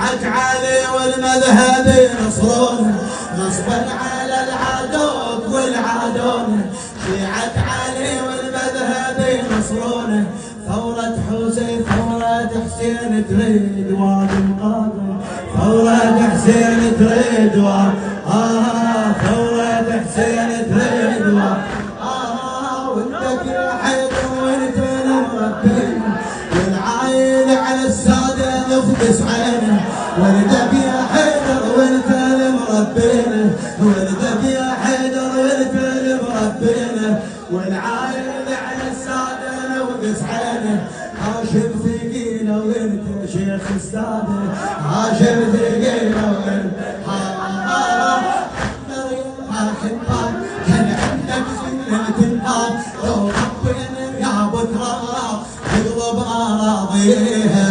شيعة علي والمذهب ينصرون نصبا على العدو والعادون. شيعة علي والمذهب ينصرون ثورة حسين ثورة حسين تريد وادي القادم. ثورة حسين تريد ثورة حسين تريد وانت يا حيدر وانت المربين والعايل على السادة نخبز عينه. ولدك يا حيدر وانت المربين ولدك يا حيدر وانت المربين والعايل على السادة نخبز عينه. هاشم ثقيله وانت شيخ السادة هاشم ثقيله وانت كان عندك سنة الباب لو ربنا يا ابو تراب تقلب اراضيها